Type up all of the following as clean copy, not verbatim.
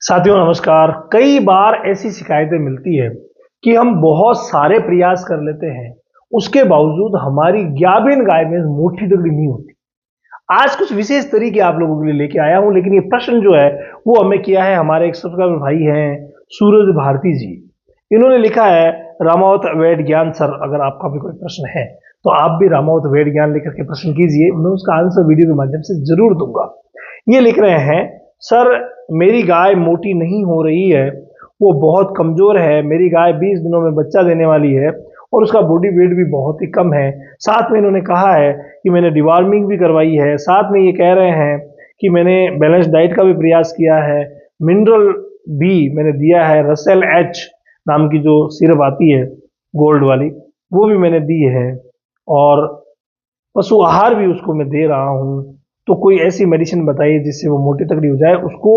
साथियों नमस्कार। कई बार ऐसी शिकायतें मिलती है कि हम बहुत सारे प्रयास कर लेते हैं, उसके बावजूद हमारी गाभिन गाय में मोटी तगड़ी नहीं होती। आज कुछ विशेष तरीके आप लोगों के लिए लेके आया हूं, लेकिन ये प्रश्न जो है वो हमें किया है हमारे एक सब्सक्राइबर भाई हैं सूरज भारती जी। इन्होंने लिखा है, रामावत वेद ज्ञान सर, अगर आपका भी कोई प्रश्न है तो आप भी रामावत वेद ज्ञान लेकर के प्रश्न कीजिए, मैं उसका आंसर वीडियो के माध्यम से जरूर दूंगा। ये लिख रहे हैं, सर मेरी गाय मोटी नहीं हो रही है, वो बहुत कमजोर है। मेरी गाय 20 दिनों में बच्चा देने वाली है और उसका बॉडी वेट भी बहुत ही कम है। साथ में इन्होंने कहा है कि मैंने डिवॉर्मिंग भी करवाई है। साथ में ये कह रहे हैं कि मैंने बैलेंस डाइट का भी प्रयास किया है, मिनरल भी मैंने दिया है, रसेल एच नाम की जो सिरप आती है गोल्ड वाली वो भी मैंने दी है, और पशु आहार भी उसको मैं दे रहा हूँ। तो कोई ऐसी मेडिसिन बताइए जिससे वो मोटी तगड़ी हो जाए, उसको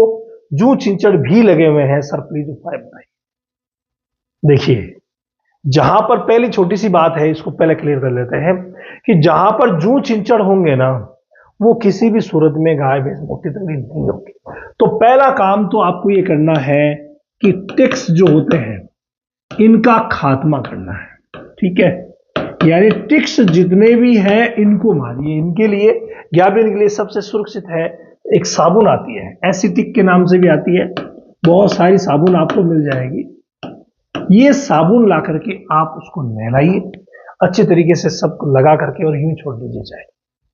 जू चिंचड़ भी लगे हुए हैं सर, प्लीज उपाय बताइए। देखिए, जहां पर पहली छोटी सी बात है, इसको पहले क्लियर कर लेते हैं कि जहां पर जू चिंचड़ होंगे ना, वो किसी भी सूरत में गाय भैंस मोटी तगड़ी नहीं होगी। तो पहला काम तो आपको ये करना है कि टिक्स जो होते हैं इनका खात्मा करना है, ठीक है। यानी टिक्स जितने भी हैं इनको मारिए। इनके लिए गाभिन के लिए सबसे सुरक्षित है, एक साबुन आती है, एसिटिक के नाम से भी आती है, बहुत सारी साबुन आपको मिल जाएगी। ये साबुन ला करके आप उसको नहलाइए अच्छे तरीके से, सब लगा करके और यूं छोड़ दीजिए, चाहे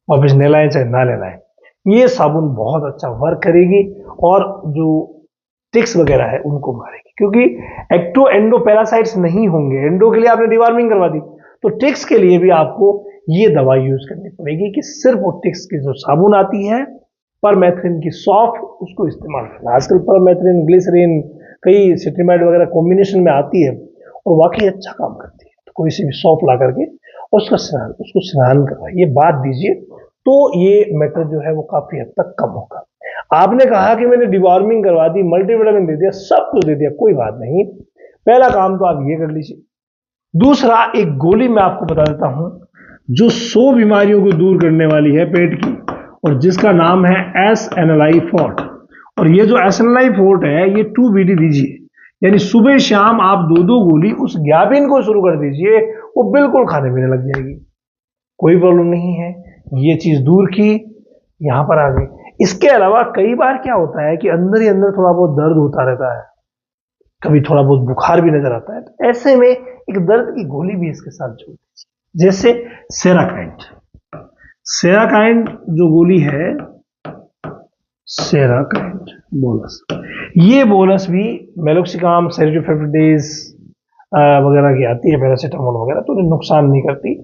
वापिस नहलाएं चाहे ना नहलाएं। ये साबुन बहुत अच्छा वर्क करेगी और जो टिक्स वगैरह है उनको मारेगी, क्योंकि एक्टो एंडो पैरासाइट्स नहीं होंगे। एंडो के लिए आपने डिवॉर्मिंग करवा दी, तो टिक्स के लिए भी आपको ये दवाई यूज करनी पड़ेगी कि सिर्फ वो टिक्स की जो साबुन आती है परमेथ्रिन की सॉफ्ट, उसको इस्तेमाल करना। आजकल परमेथ्रिन, ग्लिसरीन, कई सिट्रीमाइड वगैरह कॉम्बिनेशन में आती है और वाकई अच्छा काम करती है। तो कोई सी भी सॉफ्ट ला करके उसको स्नान करवाइए, बात दीजिए, तो ये मैटर जो है वो काफी हद तक कम होगा। आपने कहा कि मैंने डिवॉर्मिंग करवा दी, मल्टीविटामिन दे दिया, सब कुछ दे दिया, कोई बात नहीं। पहला काम तो आप ये कर लीजिए। दूसरा, एक गोली मैं आपको बता देता हूं जो 100 बीमारियों को दूर करने वाली है पेट की, और जिसका नाम है एस एनएलआई फोर्ट। और ये जो एस एनएलआई फोर्ट है ये 2 BD दीजिए, यानी सुबह शाम आप 2-2 गोली उस गाभिन को शुरू कर दीजिए, वो बिल्कुल खाने पीने लग जाएगी, कोई प्रॉब्लम नहीं है। ये चीज दूर की, यहां पर आ गई। इसके अलावा कई बार क्या होता है कि अंदर ही अंदर थोड़ा बहुत दर्द होता रहता है, कभी थोड़ा बहुत बुखार भी नजर आता है, तो ऐसे में एक दर्द की गोली भी इसके साथ जोड़ दीजिए, जैसे सेराकाइंड। सेराकाइंड जो गोली है, सेराकाइंड बोलस, ये बोलस भी मेलोक्सिकाम, सेरिडोफेविडेज वगैरह की आती है, पैरासीटामोल वगैरह, तो उन्हें नुकसान नहीं करती,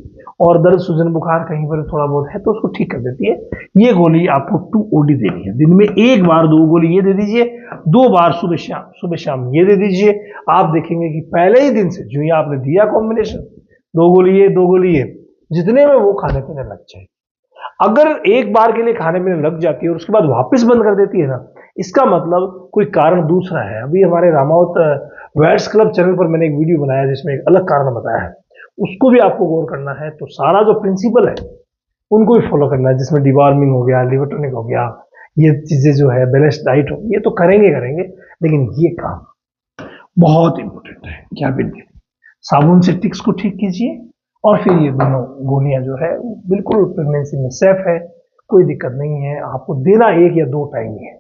और दर्द सूजन बुखार कहीं पर थोड़ा बहुत है तो उसको ठीक कर देती है। ये गोली आपको 2 OD देनी है, दिन में एक बार 2 गोली ये दे दीजिए, 2 बार सुबह शाम ये दे दीजिए। आप देखेंगे कि पहले ही दिन से जो ये आपने दिया कॉम्बिनेशन, 2 गोली ये 2 गोली ये, जितने में वो खाने पीने लग जाए। अगर एक बार के लिए खाने पीने लग जाती है और उसके बाद वापस बंद कर देती है ना, इसका मतलब कोई कारण दूसरा है। अभी हमारे रामावत वेट्स क्लब चैनल पर मैंने एक वीडियो बनाया जिसमें एक अलग कारण बताया है, उसको भी आपको गौर करना है। तो सारा जो प्रिंसिपल है उनको भी फॉलो करना है, जिसमें डिवॉर्मिंग हो गया, लिवर टॉनिक हो गया, ये चीजें जो है बैलेंस डाइट हो, ये तो करेंगे, लेकिन ये काम बहुत इंपॉर्टेंट है क्या बिल्कुल। साबुन से टिक्स को ठीक कीजिए, और फिर ये दोनों गोलियां जो है बिल्कुल प्रेगनेंसी में सेफ है, कोई दिक्कत नहीं है। आपको देना 1 या 2 टाइम ही है,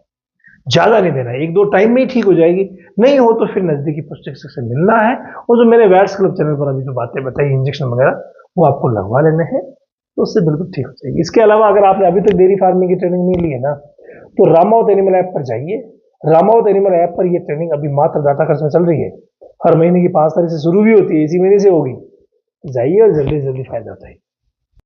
ज्यादा नहीं देना, 1-2 टाइम में ही ठीक हो जाएगी। नहीं हो तो फिर नजदीकी पशु चिकित्सक से मिलना है, और जो मेरे वैट्स क्लब चैनल पर अभी जो बातें बताई, इंजेक्शन वगैरह, वो आपको लगवा लेने हैं, तो उससे बिल्कुल ठीक हो जाएगी। इसके अलावा अगर आपने अभी तक डेयरी फार्मिंग की ट्रेनिंग नहीं ली है ना, तो रामावत एनिमल ऐप पर जाइए। रामावत एनिमल ऐप पर ये ट्रेनिंग अभी मात्र डाटा खर्च में चल रही है, हर महीने की 5 तारीख से शुरू भी होती है, इसी महीने से होगी। जाइए और जल्दी से जल्दी फायदा उठाइए।